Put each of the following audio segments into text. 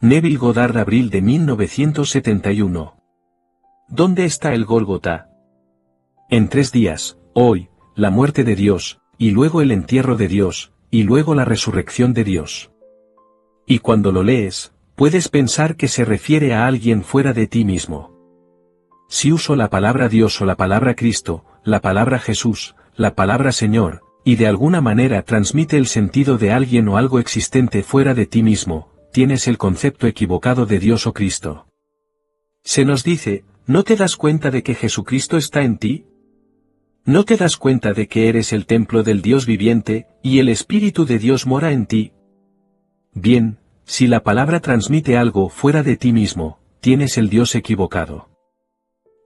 Neville Goddard, abril de 1971. ¿Dónde está el Gólgota? En 3 días, hoy, la muerte de Dios, y luego el entierro de Dios, y luego la resurrección de Dios. Y cuando lo lees, puedes pensar que se refiere a alguien fuera de ti mismo. Si uso la palabra Dios o la palabra Cristo, la palabra Jesús, la palabra Señor, y de alguna manera transmite el sentido de alguien o algo existente fuera de ti mismo, tienes el concepto equivocado de Dios o Cristo. Se nos dice, ¿no te das cuenta de que Jesucristo está en ti? ¿No te das cuenta de que eres el templo del Dios viviente, y el Espíritu de Dios mora en ti? Bien, si la palabra transmite algo fuera de ti mismo, tienes el Dios equivocado.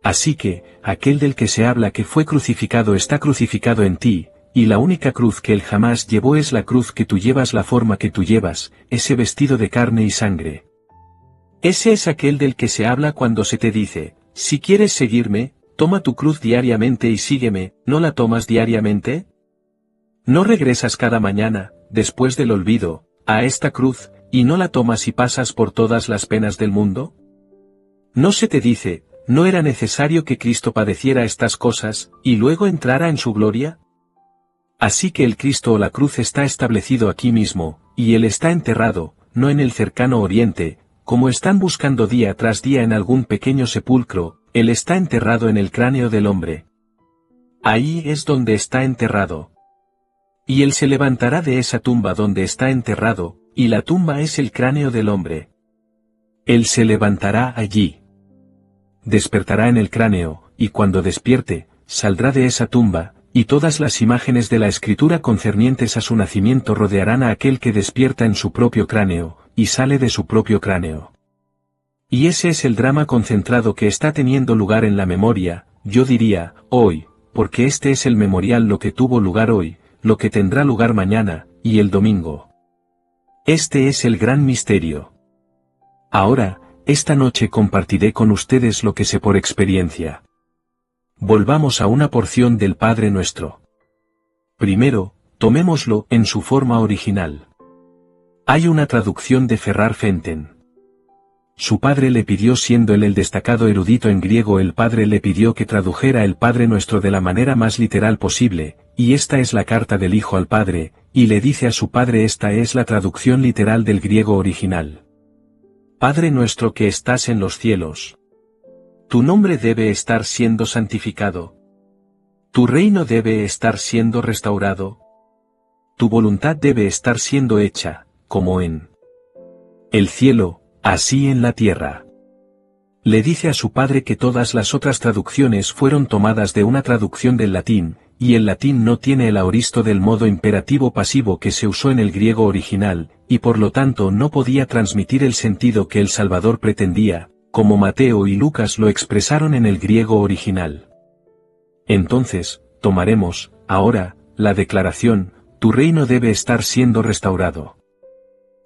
Así que, aquel del que se habla que fue crucificado está crucificado en ti, y la única cruz que él jamás llevó es la cruz que tú llevas, la forma que tú llevas, ese vestido de carne y sangre. Ese es aquel del que se habla cuando se te dice, si quieres seguirme, toma tu cruz diariamente y sígueme, ¿no la tomas diariamente? ¿No regresas cada mañana, después del olvido, a esta cruz, y no la tomas y pasas por todas las penas del mundo? ¿No se te dice, no era necesario que Cristo padeciera estas cosas, y luego entrara en su gloria? Así que el Cristo o la cruz está establecido aquí mismo, y Él está enterrado, no en el cercano oriente, como están buscando día tras día en algún pequeño sepulcro, Él está enterrado en el cráneo del hombre. Ahí es donde está enterrado. Y Él se levantará de esa tumba donde está enterrado, y la tumba es el cráneo del hombre. Él se levantará allí. Despertará en el cráneo, y cuando despierte, saldrá de esa tumba, y todas las imágenes de la Escritura concernientes a su nacimiento rodearán a aquel que despierta en su propio cráneo, y sale de su propio cráneo. Y ese es el drama concentrado que está teniendo lugar en la memoria, yo diría, hoy, porque este es el memorial, lo que tuvo lugar hoy, lo que tendrá lugar mañana, y el domingo. Este es el gran misterio. Ahora, esta noche compartiré con ustedes lo que sé por experiencia. Volvamos a una porción del Padre Nuestro. Primero, tomémoslo en su forma original. Hay una traducción de Ferrar Fenton. Su padre le pidió, siendo él el destacado erudito en griego, el padre le pidió que tradujera el Padre Nuestro de la manera más literal posible, y esta es la carta del Hijo al Padre, y le dice a su padre: esta es la traducción literal del griego original. Padre nuestro que estás en los cielos. Tu nombre debe estar siendo santificado. Tu reino debe estar siendo restaurado. Tu voluntad debe estar siendo hecha, como en el cielo, así en la tierra. Le dice a su padre que todas las otras traducciones fueron tomadas de una traducción del latín, y el latín no tiene el aoristo del modo imperativo pasivo que se usó en el griego original, y por lo tanto no podía transmitir el sentido que el Salvador pretendía, como Mateo y Lucas lo expresaron en el griego original. Entonces, tomaremos, ahora, la declaración: tu reino debe estar siendo restaurado.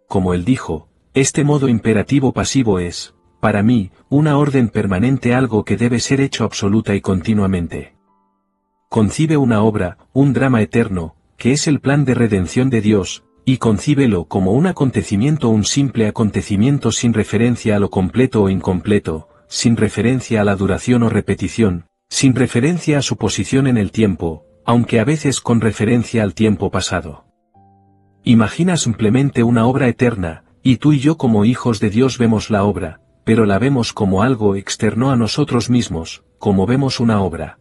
Como él dijo, este modo imperativo pasivo es, para mí, una orden permanente, algo que debe ser hecho absoluta y continuamente. Concibe una obra, un drama eterno, que es el plan de redención de Dios, y concíbelo como un acontecimiento, un simple acontecimiento sin referencia a lo completo o incompleto, sin referencia a la duración o repetición, sin referencia a su posición en el tiempo, aunque a veces con referencia al tiempo pasado. Imagina simplemente una obra eterna, y tú y yo como hijos de Dios vemos la obra, pero la vemos como algo externo a nosotros mismos, como vemos una obra.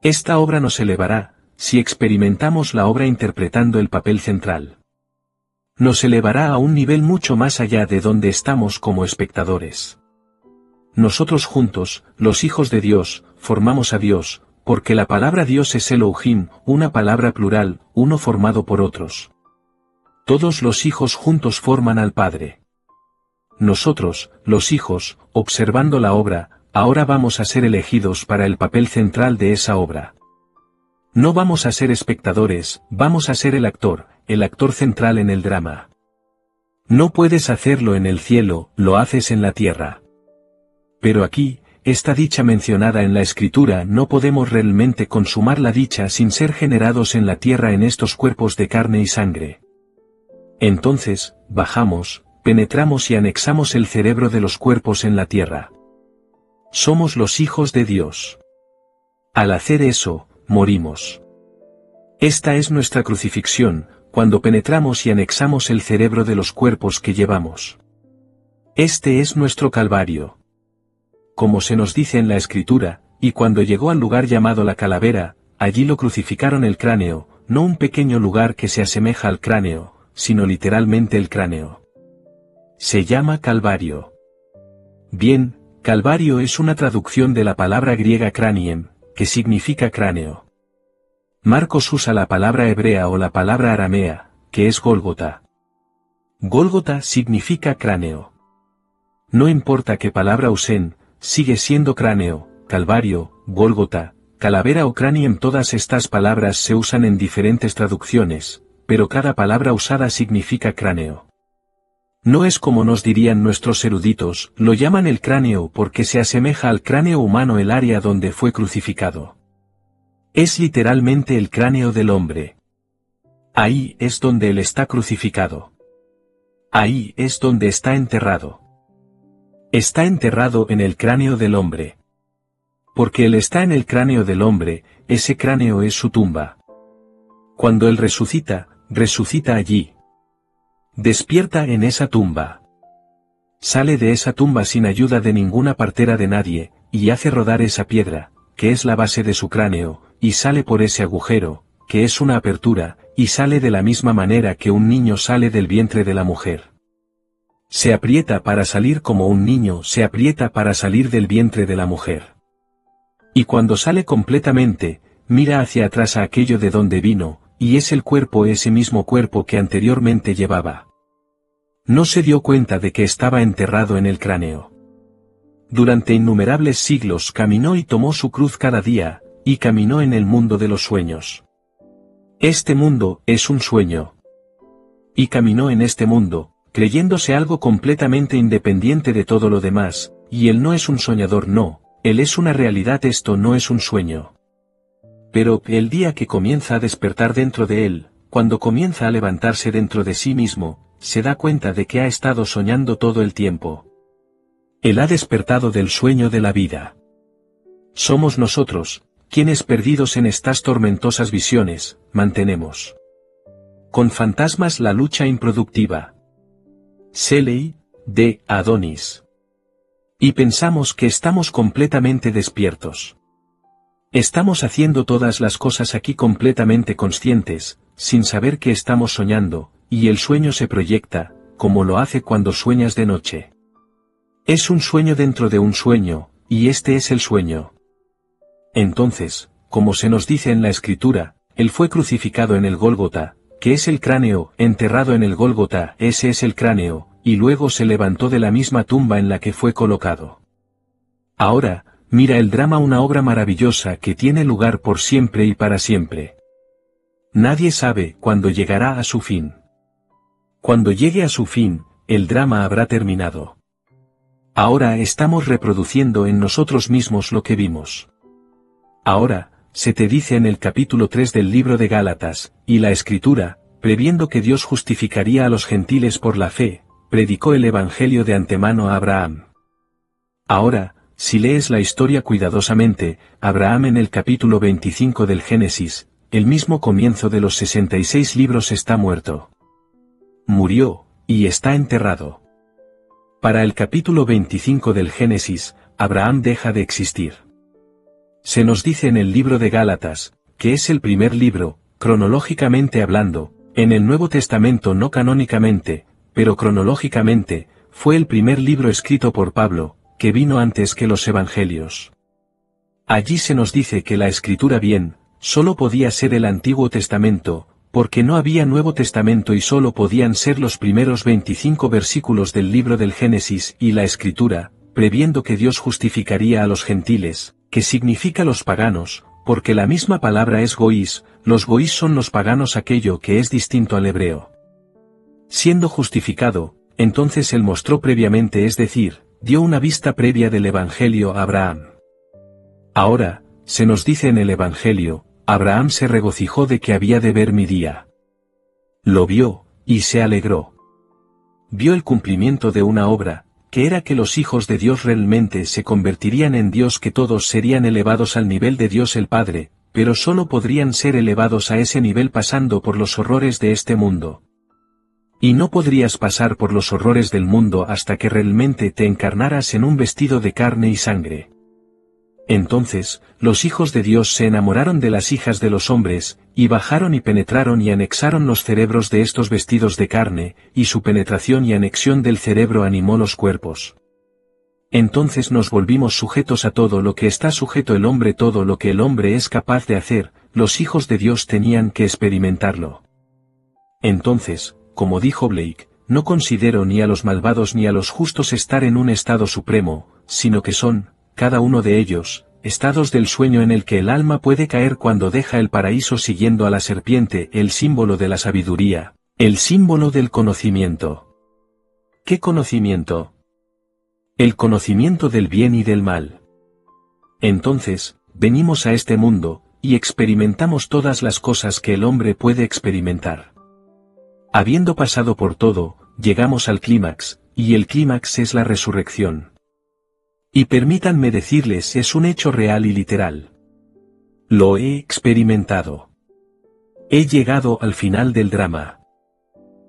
Esta obra nos elevará, si experimentamos la obra interpretando el papel central. Nos elevará a un nivel mucho más allá de donde estamos como espectadores. Nosotros juntos, los hijos de Dios, formamos a Dios, porque la palabra Dios es Elohim, una palabra plural, uno formado por otros. Todos los hijos juntos forman al Padre. Nosotros, los hijos, observando la obra, ahora vamos a ser elegidos para el papel central de esa obra. No vamos a ser espectadores, vamos a ser el actor central en el drama. No puedes hacerlo en el cielo, lo haces en la tierra. Pero aquí, esta dicha mencionada en la Escritura, no podemos realmente consumar la dicha sin ser generados en la tierra en estos cuerpos de carne y sangre. Entonces, bajamos, penetramos y anexamos el cerebro de los cuerpos en la tierra. Somos los hijos de Dios. Al hacer eso, morimos. Esta es nuestra crucifixión, cuando penetramos y anexamos el cerebro de los cuerpos que llevamos. Este es nuestro Calvario. Como se nos dice en la Escritura, y cuando llegó al lugar llamado la calavera, allí lo crucificaron el cráneo, no un pequeño lugar que se asemeja al cráneo, sino literalmente el cráneo. Se llama Calvario. Bien, Calvario es una traducción de la palabra griega crániem, que significa cráneo. Marcos usa la palabra hebrea o la palabra aramea, que es Gólgota. Gólgota significa cráneo. No importa qué palabra usen, sigue siendo cráneo, Calvario, Gólgota, calavera o crániem. Todas estas palabras se usan en diferentes traducciones, pero cada palabra usada significa cráneo. No es como nos dirían nuestros eruditos, lo llaman el cráneo porque se asemeja al cráneo humano el área donde fue crucificado. Es literalmente el cráneo del hombre. Ahí es donde él está crucificado. Ahí es donde está enterrado. Está enterrado en el cráneo del hombre. Porque él está en el cráneo del hombre, ese cráneo es su tumba. Cuando él resucita, resucita allí. Despierta en esa tumba. Sale de esa tumba sin ayuda de ninguna partera de nadie, y hace rodar esa piedra, que es la base de su cráneo, y sale por ese agujero, que es una apertura, y sale de la misma manera que un niño sale del vientre de la mujer. Se aprieta para salir como un niño se aprieta para salir del vientre de la mujer. Y cuando sale completamente, mira hacia atrás a aquello de donde vino, y es el cuerpo, ese mismo cuerpo que anteriormente llevaba. No se dio cuenta de que estaba enterrado en el cráneo. Durante innumerables siglos caminó y tomó su cruz cada día, y caminó en el mundo de los sueños. Este mundo es un sueño. Y caminó en este mundo, creyéndose algo completamente independiente de todo lo demás, y él no es un soñador, no, él es una realidad, esto no es un sueño. Pero el día que comienza a despertar dentro de él, cuando comienza a levantarse dentro de sí mismo, se da cuenta de que ha estado soñando todo el tiempo. Él ha despertado del sueño de la vida. Somos nosotros, quienes perdidos en estas tormentosas visiones, mantenemos con fantasmas la lucha improductiva. Shelley, de Adonis. Y pensamos que estamos completamente despiertos. Estamos haciendo todas las cosas aquí completamente conscientes, sin saber que estamos soñando, y el sueño se proyecta, como lo hace cuando sueñas de noche. Es un sueño dentro de un sueño, y este es el sueño. Entonces, como se nos dice en la Escritura, él fue crucificado en el Gólgota, que es el cráneo, enterrado en el Gólgota, ese es el cráneo, y luego se levantó de la misma tumba en la que fue colocado. Ahora, mira el drama, una obra maravillosa que tiene lugar por siempre y para siempre. Nadie sabe cuándo llegará a su fin. Cuando llegue a su fin, el drama habrá terminado. Ahora estamos reproduciendo en nosotros mismos lo que vimos. Ahora, se te dice en el capítulo 3 del libro de Gálatas, y la Escritura, previendo que Dios justificaría a los gentiles por la fe, predicó el Evangelio de antemano a Abraham. Ahora, si lees la historia cuidadosamente, Abraham en el capítulo 25 del Génesis, el mismo comienzo de los 66 libros, está muerto. Murió, y está enterrado. Para el capítulo 25 del Génesis, Abraham deja de existir. Se nos dice en el libro de Gálatas, que es el primer libro, cronológicamente hablando, en el Nuevo Testamento no canónicamente, pero cronológicamente, fue el primer libro escrito por Pablo, que vino antes que los Evangelios. Allí se nos dice que la Escritura bien, solo podía ser el Antiguo Testamento, porque no había Nuevo Testamento y solo podían ser los primeros 25 versículos del libro del Génesis, y la Escritura, previendo que Dios justificaría a los gentiles, que significa los paganos, porque la misma palabra es goís, los goís son los paganos, aquello que es distinto al hebreo. Siendo justificado, entonces él mostró previamente, es decir, dio una vista previa del Evangelio a Abraham. Ahora, se nos dice en el Evangelio, Abraham se regocijó de que había de ver mi día. Lo vio, y se alegró. Vio el cumplimiento de una obra, que era que los hijos de Dios realmente se convertirían en Dios, que todos serían elevados al nivel de Dios el Padre, pero solo podrían ser elevados a ese nivel pasando por los horrores de este mundo. Y no podrías pasar por los horrores del mundo hasta que realmente te encarnaras en un vestido de carne y sangre. Entonces, los hijos de Dios se enamoraron de las hijas de los hombres, y bajaron y penetraron y anexaron los cerebros de estos vestidos de carne, y su penetración y anexión del cerebro animó los cuerpos. Entonces nos volvimos sujetos a todo lo que está sujeto el hombre, todo lo que el hombre es capaz de hacer, los hijos de Dios tenían que experimentarlo. Entonces, como dijo Blake, no considero ni a los malvados ni a los justos estar en un estado supremo, sino que son, cada uno de ellos, estados del sueño en el que el alma puede caer cuando deja el paraíso siguiendo a la serpiente, el símbolo de la sabiduría, el símbolo del conocimiento. ¿Qué conocimiento? El conocimiento del bien y del mal. Entonces, venimos a este mundo, y experimentamos todas las cosas que el hombre puede experimentar. Habiendo pasado por todo, llegamos al clímax, y el clímax es la resurrección. Y permítanme decirles, es un hecho real y literal. Lo he experimentado. He llegado al final del drama.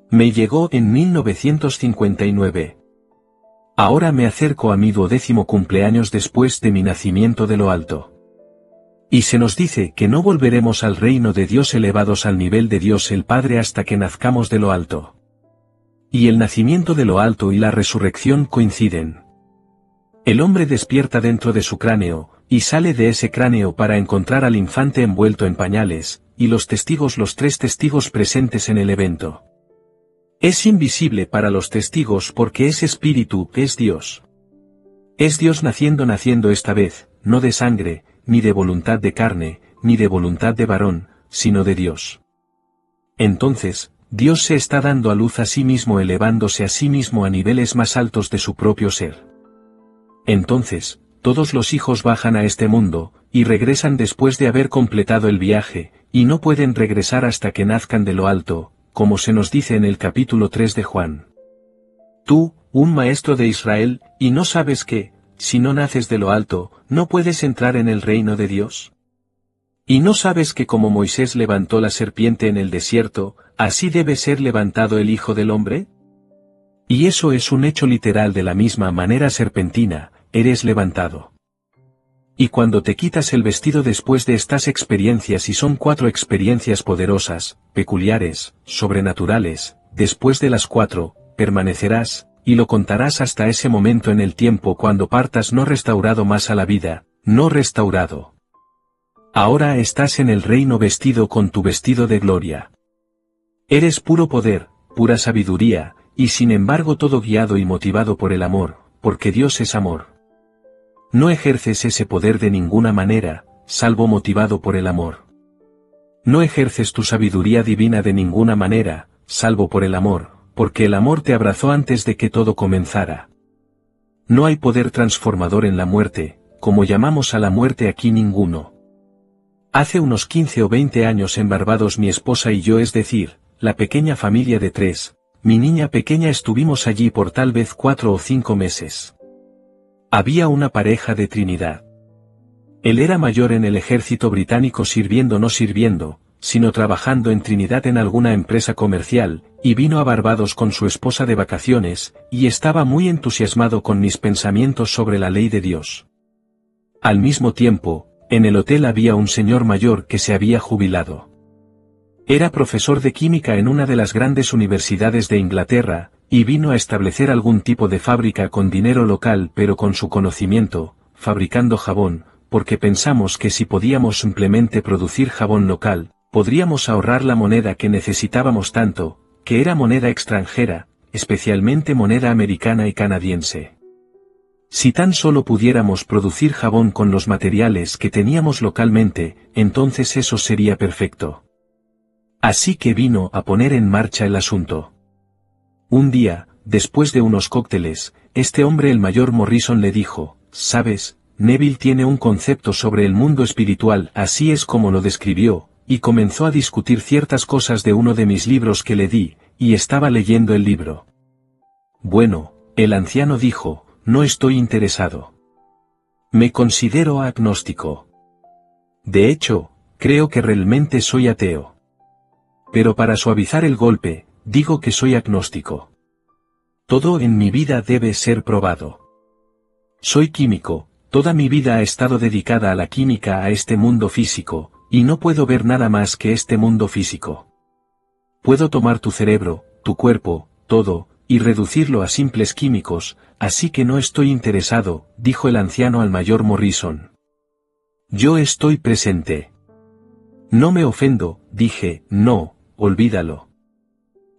Me llegó en 1959. Ahora me acerco a mi 12º cumpleaños después de mi nacimiento de lo alto. Y se nos dice que no volveremos al reino de Dios elevados al nivel de Dios el Padre hasta que nazcamos de lo alto. Y el nacimiento de lo alto y la resurrección coinciden. El hombre despierta dentro de su cráneo, y sale de ese cráneo para encontrar al infante envuelto en pañales, y los 3 testigos presentes en el evento. Es invisible para los testigos porque ese espíritu es Dios. Es Dios naciendo esta vez, no de sangre, ni de voluntad de carne, ni de voluntad de varón, sino de Dios. Entonces, Dios se está dando a luz a sí mismo, elevándose a sí mismo a niveles más altos de su propio ser. Entonces, todos los hijos bajan a este mundo, y regresan después de haber completado el viaje, y no pueden regresar hasta que nazcan de lo alto, como se nos dice en el capítulo 3 de Juan. Tú, un maestro de Israel, ¿y no sabes que, si no naces de lo alto, no puedes entrar en el reino de Dios? ¿Y no sabes que como Moisés levantó la serpiente en el desierto, así debe ser levantado el Hijo del Hombre? Y eso es un hecho literal, de la misma manera serpentina, eres levantado. Y cuando te quitas el vestido después de estas experiencias, y son 4 experiencias poderosas, peculiares, sobrenaturales, después de las 4, permanecerás, y lo contarás hasta ese momento en el tiempo cuando partas no restaurado más a la vida, no restaurado. Ahora estás en el reino vestido con tu vestido de gloria. Eres puro poder, pura sabiduría, y sin embargo todo guiado y motivado por el amor, porque Dios es amor. No ejerces ese poder de ninguna manera, salvo motivado por el amor. No ejerces tu sabiduría divina de ninguna manera, salvo por el amor, porque el amor te abrazó antes de que todo comenzara. No hay poder transformador en la muerte, como llamamos a la muerte aquí, ninguno. Hace unos 15 o 20 años en Barbados mi esposa y yo, es decir, la pequeña familia de 3, mi niña pequeña, estuvimos allí por tal vez 4 o 5 meses. Había una pareja de Trinidad. Él era mayor en el ejército británico, no sirviendo, sino trabajando en Trinidad en alguna empresa comercial, y vino a Barbados con su esposa de vacaciones, y estaba muy entusiasmado con mis pensamientos sobre la ley de Dios. Al mismo tiempo, en el hotel había un señor mayor que se había jubilado. Era profesor de química en una de las grandes universidades de Inglaterra, y vino a establecer algún tipo de fábrica con dinero local, pero con su conocimiento, fabricando jabón, porque pensamos que si podíamos simplemente producir jabón local, podríamos ahorrar la moneda que necesitábamos tanto, que era moneda extranjera, especialmente moneda americana y canadiense. Si tan solo pudiéramos producir jabón con los materiales que teníamos localmente, entonces eso sería perfecto. Así que vino a poner en marcha el asunto. Un día, después de unos cócteles, este hombre, el mayor Morrison, le dijo: «¿Sabes? Neville tiene un concepto sobre el mundo espiritual», así es como lo describió, y comenzó a discutir ciertas cosas de uno de mis libros que le di, y estaba leyendo el libro. Bueno, el anciano dijo, no estoy interesado. Me considero agnóstico. De hecho, creo que realmente soy ateo. Pero para suavizar el golpe, digo que soy agnóstico. Todo en mi vida debe ser probado. Soy químico, toda mi vida ha estado dedicada a la química, a este mundo físico, y no puedo ver nada más que este mundo físico. Puedo tomar tu cerebro, tu cuerpo, todo, y reducirlo a simples químicos, así que no estoy interesado, dijo el anciano al mayor Morrison. Yo estoy presente. No me ofendo, dije, no, olvídalo.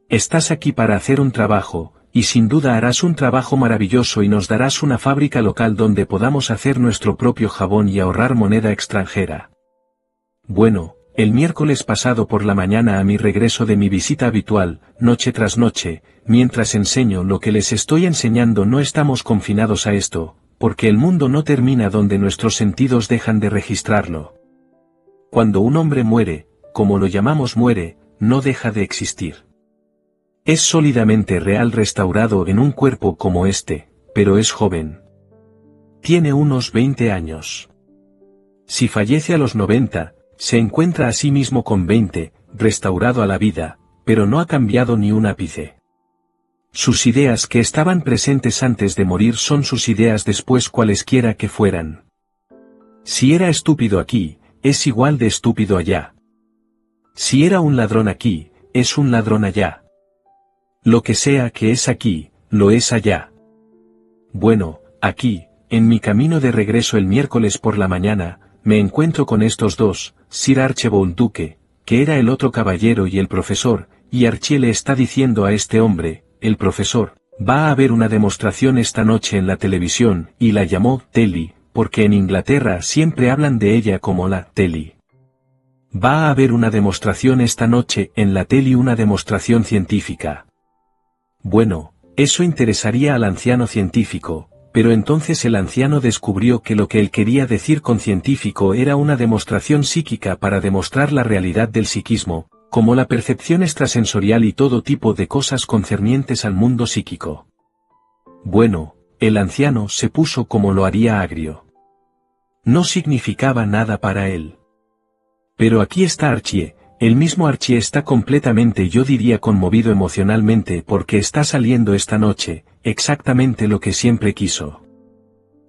Estás aquí para hacer un trabajo, y sin duda harás un trabajo maravilloso y nos darás una fábrica local donde podamos hacer nuestro propio jabón y ahorrar moneda extranjera. Bueno, el miércoles pasado por la mañana a mi regreso de mi visita habitual, noche tras noche, mientras enseño lo que les estoy enseñando, no estamos confinados a esto, porque el mundo no termina donde nuestros sentidos dejan de registrarlo. Cuando un hombre muere, como lo llamamos muere, no deja de existir. Es sólidamente real restaurado en un cuerpo como este, pero es joven. Tiene unos 20 años. Si fallece a los 90, se encuentra a sí mismo con 20, restaurado a la vida, pero no ha cambiado ni un ápice. Sus ideas que estaban presentes antes de morir son sus ideas después cualesquiera que fueran. Si era estúpido aquí, es igual de estúpido allá. Si era un ladrón aquí, es un ladrón allá. Lo que sea que es aquí, lo es allá. Bueno, aquí, en mi camino de regreso el miércoles por la mañana, me encuentro con estos dos, Sir Archibald Duke, que era el otro caballero y el profesor, y Archie le está diciendo a este hombre, el profesor, va a haber una demostración esta noche en la televisión, y la llamó telly, porque en Inglaterra siempre hablan de ella como la telly. Va a haber una demostración esta noche en la telly, una demostración científica. Bueno, eso interesaría al anciano científico, pero entonces el anciano descubrió que lo que él quería decir con científico era una demostración psíquica para demostrar la realidad del psiquismo, como la percepción extrasensorial y todo tipo de cosas concernientes al mundo psíquico. Bueno, el anciano se puso como lo haría agrio. No significaba nada para él. Pero aquí está Archie. El mismo Archie está completamente, yo diría, conmovido emocionalmente porque está saliendo esta noche, exactamente lo que siempre quiso.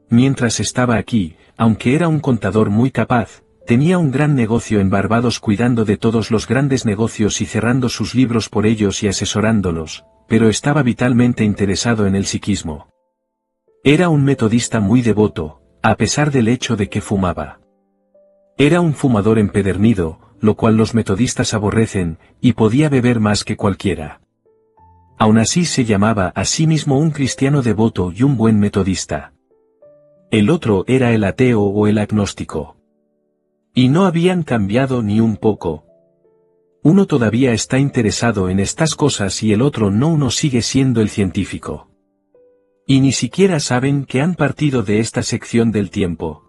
Mientras estaba aquí, aunque era un contador muy capaz, tenía un gran negocio en Barbados cuidando de todos los grandes negocios y cerrando sus libros por ellos y asesorándolos, pero estaba vitalmente interesado en el psiquismo. Era un metodista muy devoto, a pesar del hecho de que fumaba. Era un fumador empedernido, lo cual los metodistas aborrecen, y podía beber más que cualquiera. Aún así se llamaba a sí mismo un cristiano devoto y un buen metodista. El otro era el ateo o el agnóstico. Y no habían cambiado ni un poco. Uno todavía está interesado en estas cosas y el otro no, uno sigue siendo el científico. Y ni siquiera saben que han partido de esta sección del tiempo.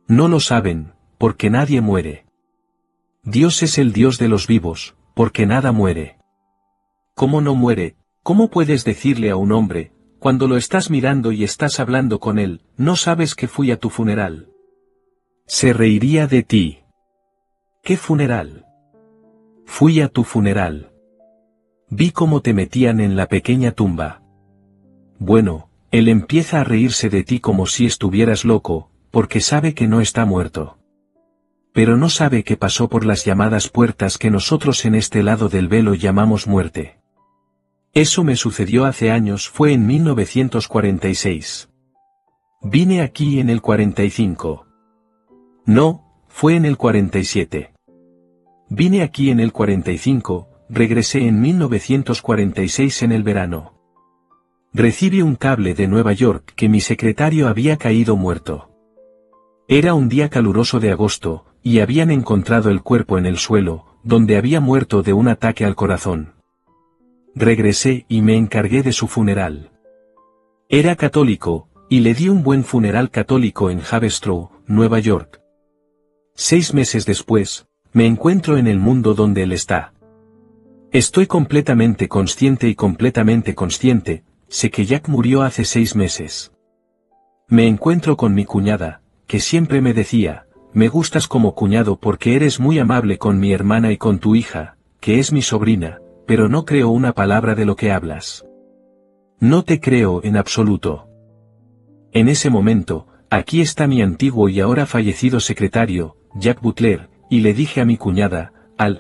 No lo saben, porque nadie muere. Dios es el Dios de los vivos, porque nada muere. ¿Cómo no muere? ¿Cómo puedes decirle a un hombre, cuando lo estás mirando y estás hablando con él, no sabes que fui a tu funeral? Se reiría de ti. ¿Qué funeral? Fui a tu funeral. Vi cómo te metían en la pequeña tumba. Bueno, él empieza a reírse de ti como si estuvieras loco, porque sabe que no está muerto. Pero no sabe que pasó por las llamadas puertas que nosotros en este lado del velo llamamos muerte. Eso me sucedió hace años, fue en 1946. Vine aquí en el 45. No, fue en el 47. Vine aquí en el 45, regresé en 1946 en el verano. Recibí un cable de Nueva York que mi secretario había caído muerto. Era un día caluroso de agosto, y habían encontrado el cuerpo en el suelo, donde había muerto de un ataque al corazón. Regresé y me encargué de su funeral. Era católico, y le di un buen funeral católico en Haverstraw, Nueva York. 6 meses después, me encuentro en el mundo donde él está. Estoy completamente consciente, sé que Jack murió hace 6 meses. Me encuentro con mi cuñada, que siempre me decía, me gustas como cuñado porque eres muy amable con mi hermana y con tu hija, que es mi sobrina, pero no creo una palabra de lo que hablas. No te creo en absoluto. En ese momento, aquí está mi antiguo y ahora fallecido secretario, Jack Butler, y le dije a mi cuñada,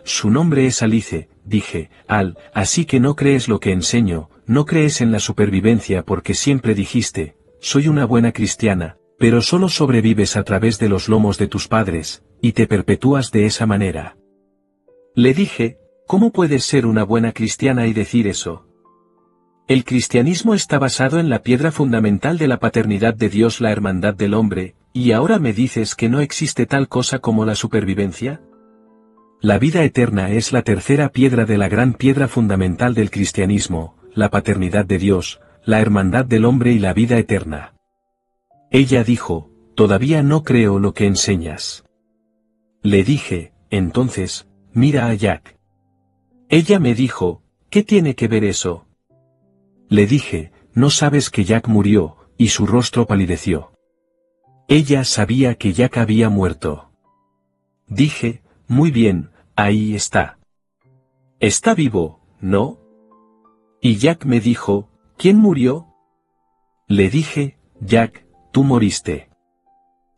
su nombre es Alice, dije, así que no crees lo que enseño, no crees en la supervivencia porque siempre dijiste, soy una buena cristiana, pero solo sobrevives a través de los lomos de tus padres, y te perpetúas de esa manera. Le dije, ¿cómo puedes ser una buena cristiana y decir eso? El cristianismo está basado en la piedra fundamental de la paternidad de Dios, la hermandad del hombre, ¿y ahora me dices que no existe tal cosa como la supervivencia? La vida eterna es la tercera piedra de la gran piedra fundamental del cristianismo, la paternidad de Dios, la hermandad del hombre y la vida eterna. Ella dijo, todavía no creo lo que enseñas. Le dije, entonces, mira a Jack. Ella me dijo, ¿qué tiene que ver eso? Le dije, no sabes que Jack murió, y su rostro palideció. Ella sabía que Jack había muerto. Dije, muy bien, ahí está. Está vivo, ¿no? Y Jack me dijo, ¿quién murió? Le dije, Jack, tú moriste.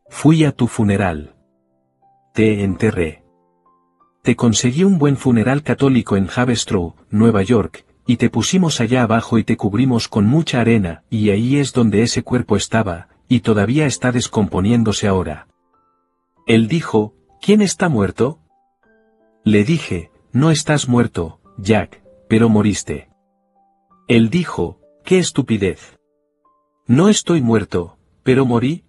Fui a tu funeral. Te enterré. Te conseguí un buen funeral católico en Haverstraw, Nueva York, y te pusimos allá abajo y te cubrimos con mucha arena, y ahí es donde ese cuerpo estaba, y todavía está descomponiéndose ahora. Él dijo, ¿quién está muerto? Le dije, no estás muerto, Jack, pero moriste. Él dijo, ¡qué estupidez! No estoy muerto, pero morí.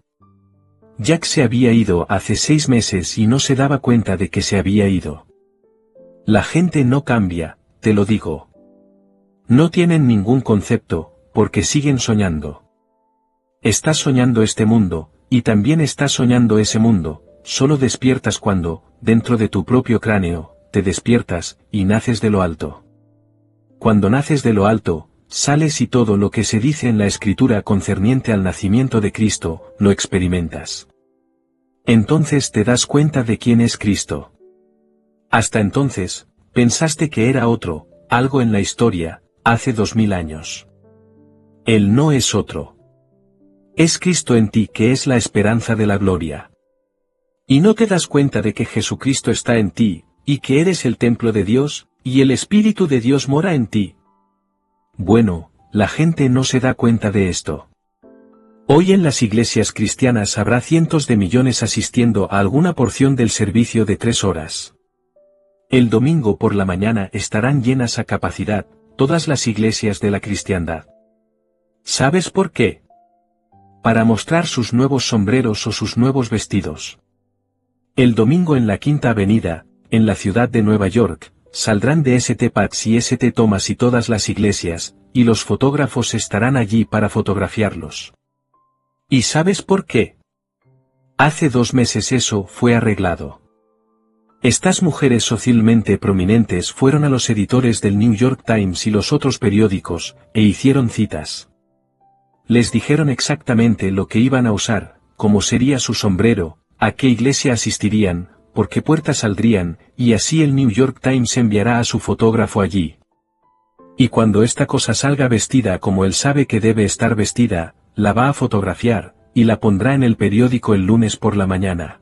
Jack se había ido hace 6 meses y no se daba cuenta de que se había ido. La gente no cambia, te lo digo. No tienen ningún concepto, porque siguen soñando. Estás soñando este mundo, y también estás soñando ese mundo, solo despiertas cuando, dentro de tu propio cráneo, te despiertas, y naces de lo alto. Cuando naces de lo alto, sales y todo lo que se dice en la Escritura concerniente al nacimiento de Cristo, lo experimentas. Entonces te das cuenta de quién es Cristo. Hasta entonces, pensaste que era otro, algo en la historia, hace 2000 años. Él no es otro. Es Cristo en ti que es la esperanza de la gloria. Y no te das cuenta de que Jesucristo está en ti, y que eres el templo de Dios, y el Espíritu de Dios mora en ti. Bueno, la gente no se da cuenta de esto. Hoy en las iglesias cristianas habrá cientos de millones asistiendo a alguna porción del servicio de 3 horas. El domingo por la mañana estarán llenas a capacidad, todas las iglesias de la cristiandad. ¿Sabes por qué? Para mostrar sus nuevos sombreros o sus nuevos vestidos. El domingo en la Quinta Avenida, en la ciudad de Nueva York, saldrán de St. Pat's y St. Thomas y todas las iglesias, y los fotógrafos estarán allí para fotografiarlos. ¿Y sabes por qué? Hace 2 meses eso fue arreglado. Estas mujeres socialmente prominentes fueron a los editores del New York Times y los otros periódicos, e hicieron citas. Les dijeron exactamente lo que iban a usar, cómo sería su sombrero, a qué iglesia asistirían, por qué puerta saldrían, y así el New York Times enviará a su fotógrafo allí. Y cuando esta cosa salga vestida como él sabe que debe estar vestida, la va a fotografiar, y la pondrá en el periódico el lunes por la mañana.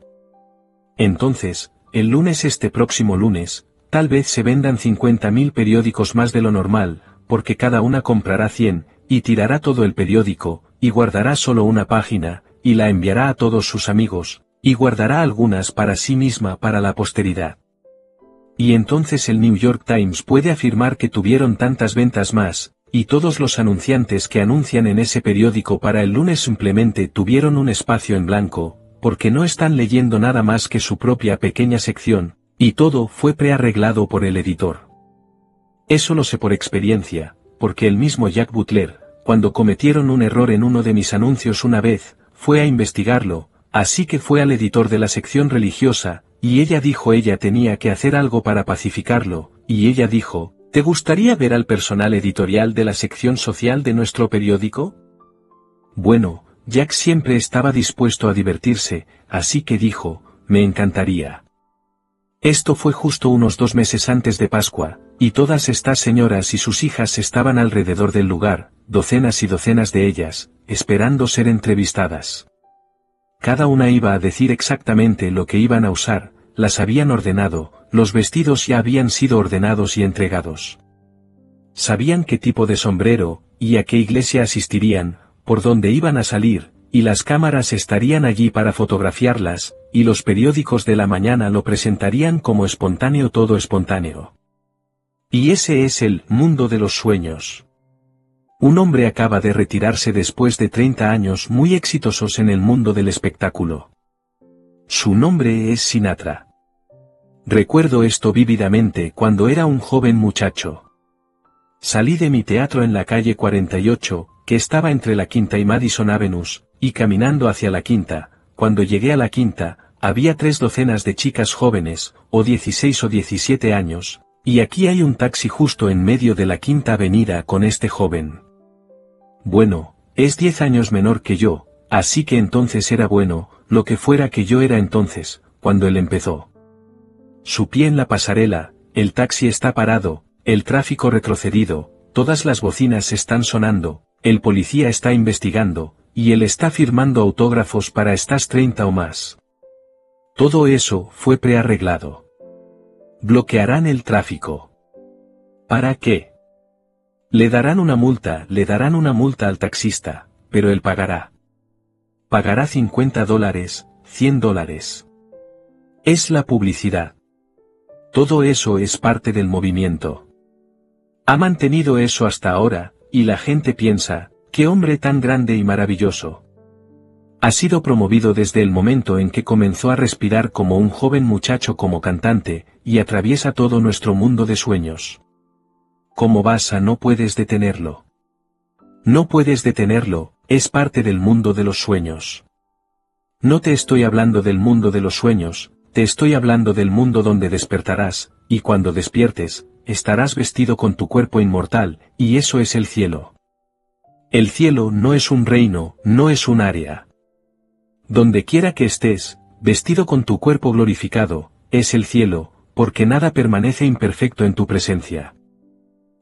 Entonces, el lunes, este próximo lunes, tal vez se vendan 50.000 periódicos más de lo normal, porque cada una comprará 100, y tirará todo el periódico, y guardará solo una página, y la enviará a todos sus amigos, y guardará algunas para sí misma para la posteridad. Y entonces el New York Times puede afirmar que tuvieron tantas ventas más, y todos los anunciantes que anuncian en ese periódico para el lunes simplemente tuvieron un espacio en blanco, porque no están leyendo nada más que su propia pequeña sección, y todo fue prearreglado por el editor. Eso lo sé por experiencia, porque el mismo Jack Butler, cuando cometieron un error en uno de mis anuncios una vez, fue a investigarlo, así que fue al editor de la sección religiosa, y ella dijo ella tenía que hacer algo para pacificarlo, y ella dijo, ¿Te gustaría ver al personal editorial de la sección social de nuestro periódico? Bueno, Jack siempre estaba dispuesto a divertirse, así que dijo, me encantaría. Esto fue justo unos 2 meses antes de Pascua, y todas estas señoras y sus hijas estaban alrededor del lugar, docenas y docenas de ellas, esperando ser entrevistadas. Cada una iba a decir exactamente lo que iban a usar, las habían ordenado, los vestidos ya habían sido ordenados y entregados. Sabían qué tipo de sombrero, y a qué iglesia asistirían, por dónde iban a salir, y las cámaras estarían allí para fotografiarlas, y los periódicos de la mañana lo presentarían como espontáneo, todo espontáneo. Y ese es el mundo de los sueños. Un hombre acaba de retirarse después de 30 años muy exitosos en el mundo del espectáculo. Su nombre es Sinatra. Recuerdo esto vívidamente cuando era un joven muchacho. Salí de mi teatro en la calle 48, que estaba entre la Quinta y Madison Avenues, y caminando hacia la Quinta, cuando llegué a la Quinta, había 3 docenas de chicas jóvenes, o 16 o 17 años, y aquí hay un taxi justo en medio de la Quinta Avenida con este joven. Bueno, es 10 años menor que yo, así que entonces era bueno, lo que fuera que yo era entonces, cuando él empezó. Su pie en la pasarela, el taxi está parado, el tráfico retrocedido, todas las bocinas están sonando, el policía está investigando, y él está firmando autógrafos para estas 30 o más. Todo eso fue prearreglado. Bloquearán el tráfico. ¿Para qué? Le darán una multa al taxista, pero él pagará. Pagará $50, $100. Es la publicidad. Todo eso es parte del movimiento. Ha mantenido eso hasta ahora, y la gente piensa, qué hombre tan grande y maravilloso. Ha sido promovido desde el momento en que comenzó a respirar como un joven muchacho como cantante, y atraviesa todo nuestro mundo de sueños. ¿Cómo vas a no puedes detenerlo? No puedes detenerlo, es parte del mundo de los sueños. No te estoy hablando del mundo de los sueños, te estoy hablando del mundo donde despertarás, y cuando despiertes, estarás vestido con tu cuerpo inmortal, y eso es el cielo. El cielo no es un reino, no es un área. Donde quiera que estés, vestido con tu cuerpo glorificado, es el cielo, porque nada permanece imperfecto en tu presencia.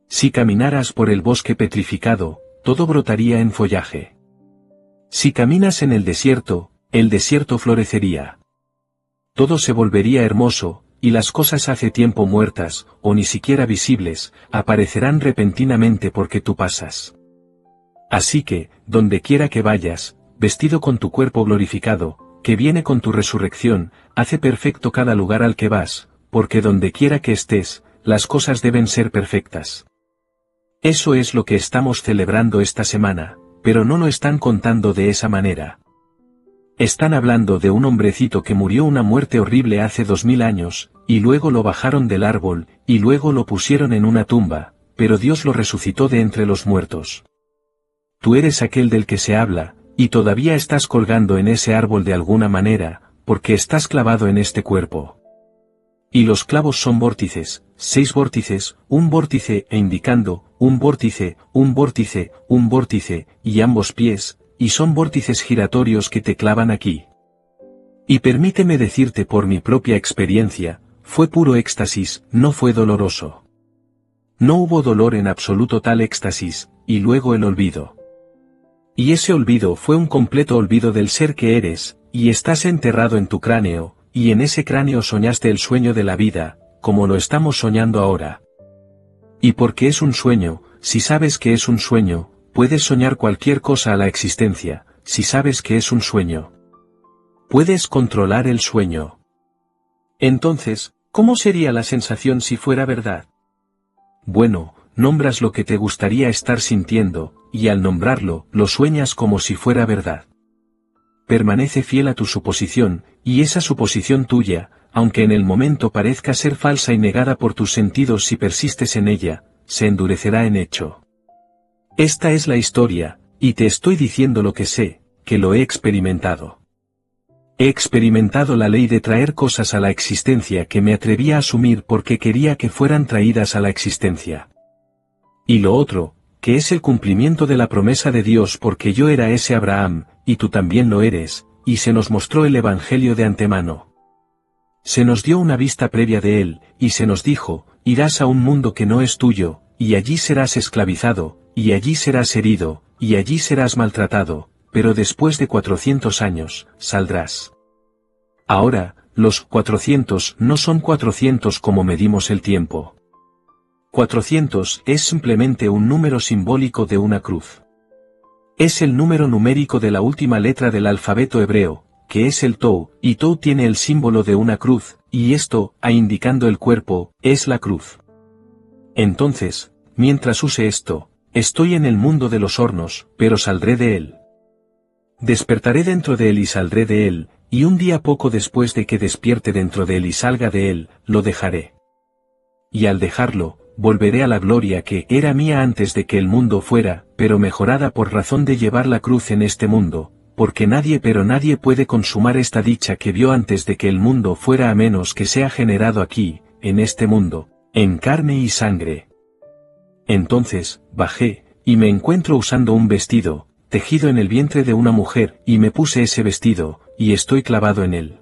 Si caminaras por el bosque petrificado, todo brotaría en follaje. Si caminas en el desierto florecería. Todo se volvería hermoso, y las cosas hace tiempo muertas, o ni siquiera visibles, aparecerán repentinamente porque tú pasas. Así que, donde quiera que vayas, vestido con tu cuerpo glorificado, que viene con tu resurrección, hace perfecto cada lugar al que vas, porque donde quiera que estés, las cosas deben ser perfectas. Eso es lo que estamos celebrando esta semana, pero no lo están contando de esa manera. Están hablando de un hombrecito que murió una muerte horrible hace 2000 años, y luego lo bajaron del árbol, y luego lo pusieron en una tumba, pero Dios lo resucitó de entre los muertos. Tú eres aquel del que se habla, y todavía estás colgando en ese árbol de alguna manera, porque estás clavado en este cuerpo. Y los clavos son vórtices, 6 vórtices, un vórtice e indicando, un vórtice, un vórtice, un vórtice, y ambos pies, y son vórtices giratorios que te clavan aquí. Y permíteme decirte por mi propia experiencia, fue puro éxtasis, no fue doloroso. No hubo dolor en absoluto, tal éxtasis, y luego el olvido. Y ese olvido fue un completo olvido del ser que eres, y estás enterrado en tu cráneo, y en ese cráneo soñaste el sueño de la vida, como lo estamos soñando ahora. Y porque es un sueño, si sabes que es un sueño, puedes soñar cualquier cosa a la existencia, si sabes que es un sueño. Puedes controlar el sueño. Entonces, ¿cómo sería la sensación si fuera verdad? Bueno, nombras lo que te gustaría estar sintiendo, y al nombrarlo, lo sueñas como si fuera verdad. Permanece fiel a tu suposición, y esa suposición tuya, aunque en el momento parezca ser falsa y negada por tus sentidos, si persistes en ella, se endurecerá en hecho. Esta es la historia, y te estoy diciendo lo que sé, que lo he experimentado. He experimentado la ley de traer cosas a la existencia que me atreví a asumir porque quería que fueran traídas a la existencia. Y lo otro, que es el cumplimiento de la promesa de Dios porque yo era ese Abraham, y tú también lo eres, y se nos mostró el Evangelio de antemano. Se nos dio una vista previa de él, y se nos dijo, irás a un mundo que no es tuyo, y allí serás esclavizado, y allí serás herido, y allí serás maltratado, pero después de 400 años, saldrás. Ahora, los 400 no son 400 como medimos el tiempo. 400 es simplemente un número simbólico de una cruz. Es el número numérico de la última letra del alfabeto hebreo, que es el Tou, y Tou tiene el símbolo de una cruz, y esto, indicando el cuerpo, es la cruz. Entonces, mientras use esto, estoy en el mundo de los hornos, pero saldré de él. Despertaré dentro de él y saldré de él, y un día poco después de que despierte dentro de él y salga de él, lo dejaré. Y al dejarlo, volveré a la gloria que era mía antes de que el mundo fuera, pero mejorada por razón de llevar la cruz en este mundo, porque nadie puede consumar esta dicha que vio antes de que el mundo fuera a menos que sea generado aquí, en este mundo, en carne y sangre. Entonces, bajé, y me encuentro usando un vestido, tejido en el vientre de una mujer, y me puse ese vestido, y estoy clavado en él.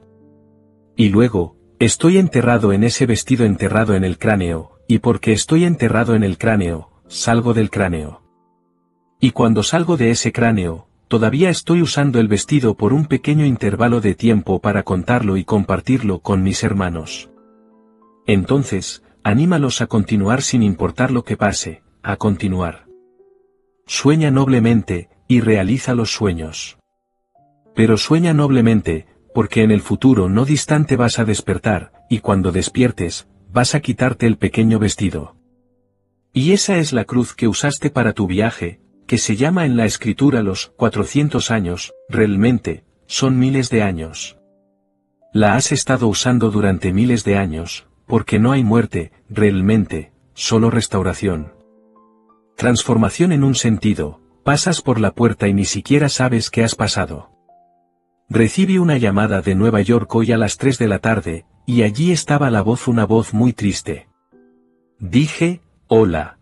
Y luego, estoy enterrado en ese vestido enterrado en el cráneo, y porque estoy enterrado en el cráneo, salgo del cráneo. Y cuando salgo de ese cráneo, todavía estoy usando el vestido por un pequeño intervalo de tiempo para contarlo y compartirlo con mis hermanos. Entonces, anímalos a continuar sin importar lo que pase, a continuar. Sueña noblemente, y realiza los sueños. Pero sueña noblemente, porque en el futuro no distante vas a despertar, y cuando despiertes, vas a quitarte el pequeño vestido. Y esa es la cruz que usaste para tu viaje, que se llama en la escritura los 400 años, realmente, son miles de años. La has estado usando durante miles de años, porque no hay muerte, realmente, solo restauración. Transformación en un sentido, pasas por la puerta y ni siquiera sabes qué has pasado. Recibí una llamada de Nueva York hoy a las 3 de la tarde, y allí estaba una voz muy triste. Dije, hola.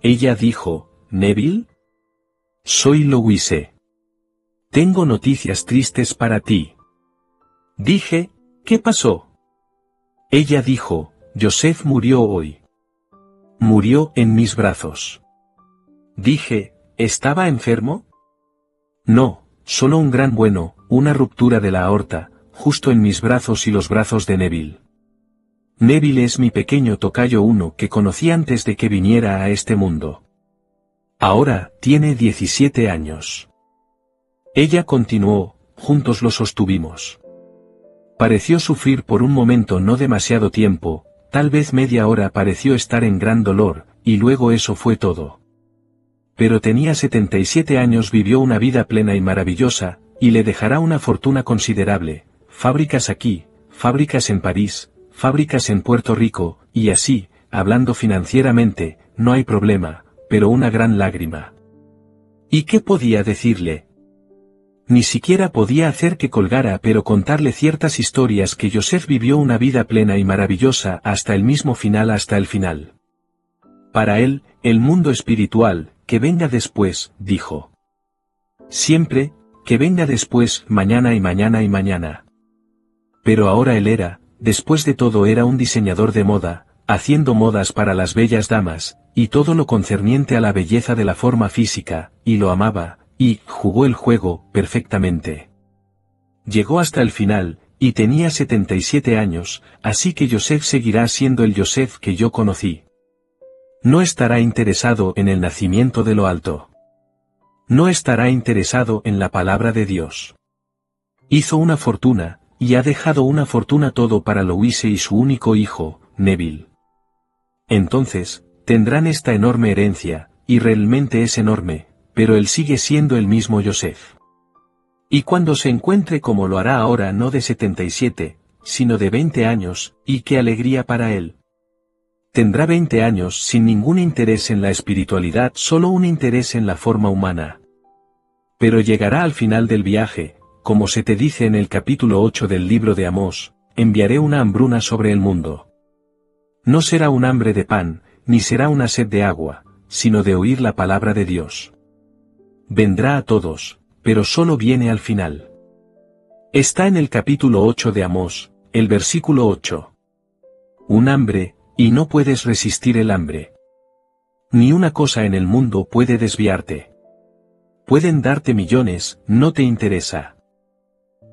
Ella dijo, ¿Neville? Soy Louise. Tengo noticias tristes para ti. Dije, ¿qué pasó? Ella dijo, Joseph murió hoy. Murió en mis brazos. Dije, ¿estaba enfermo? No, solo un gran una ruptura de la aorta, justo en mis brazos y los brazos de Neville. Neville es mi pequeño tocayo uno que conocí antes de que viniera a este mundo. Ahora, tiene 17 años. Ella continuó, juntos lo sostuvimos. Pareció sufrir por un momento no demasiado tiempo, tal vez media hora pareció estar en gran dolor, y luego eso fue todo. Pero tenía 77 años, vivió una vida plena y maravillosa, y le dejará una fortuna considerable, fábricas aquí, fábricas en París, fábricas en Puerto Rico, y así, hablando financieramente, no hay problema, pero una gran lágrima. ¿Y qué podía decirle? Ni siquiera podía hacer que colgara, pero contarle ciertas historias que Joseph vivió una vida plena y maravillosa hasta el mismo final, hasta el final. Para él, el mundo espiritual, que venga después, dijo. Siempre, que venga después, mañana y mañana y mañana. Pero ahora él era, después de todo era un diseñador de moda, haciendo modas para las bellas damas, y todo lo concerniente a la belleza de la forma física, y lo amaba, y jugó el juego perfectamente. Llegó hasta el final, y tenía 77 años, así que Joseph seguirá siendo el Joseph que yo conocí. No estará interesado en el nacimiento de lo alto. No estará interesado en la palabra de Dios. Hizo una fortuna, y ha dejado una fortuna todo para Louise y su único hijo, Neville. Entonces, tendrán esta enorme herencia, y realmente es enorme, pero él sigue siendo el mismo Joseph. Y cuando se encuentre como lo hará ahora, no de 77, sino de 20 años, y qué alegría para él. Tendrá 20 años sin ningún interés en la espiritualidad, solo un interés en la forma humana. Pero llegará al final del viaje, como se te dice en el capítulo 8 del libro de Amós, enviaré una hambruna sobre el mundo. No será un hambre de pan, ni será una sed de agua, sino de oír la palabra de Dios. Vendrá a todos, pero solo viene al final. Está en el capítulo 8 de Amós, el versículo 8. Un hambre, y no puedes resistir el hambre. Ni una cosa en el mundo puede desviarte. Pueden darte millones, no te interesa.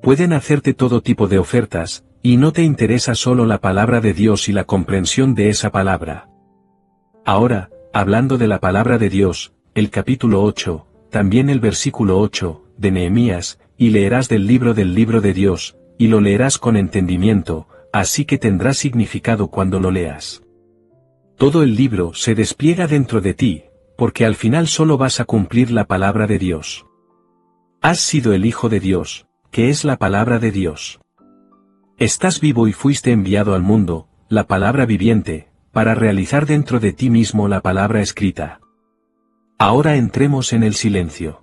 Pueden hacerte todo tipo de ofertas, y no te interesa solo la palabra de Dios y la comprensión de esa palabra. Ahora, hablando de la palabra de Dios, el capítulo 8, también el versículo 8, de Nehemías, y leerás del libro de Dios, y lo leerás con entendimiento, así que tendrá significado cuando lo leas. Todo el libro se despliega dentro de ti, porque al final solo vas a cumplir la palabra de Dios. Has sido el Hijo de Dios, que es la palabra de Dios. Estás vivo y fuiste enviado al mundo, la palabra viviente, para realizar dentro de ti mismo la palabra escrita. Ahora entremos en el silencio.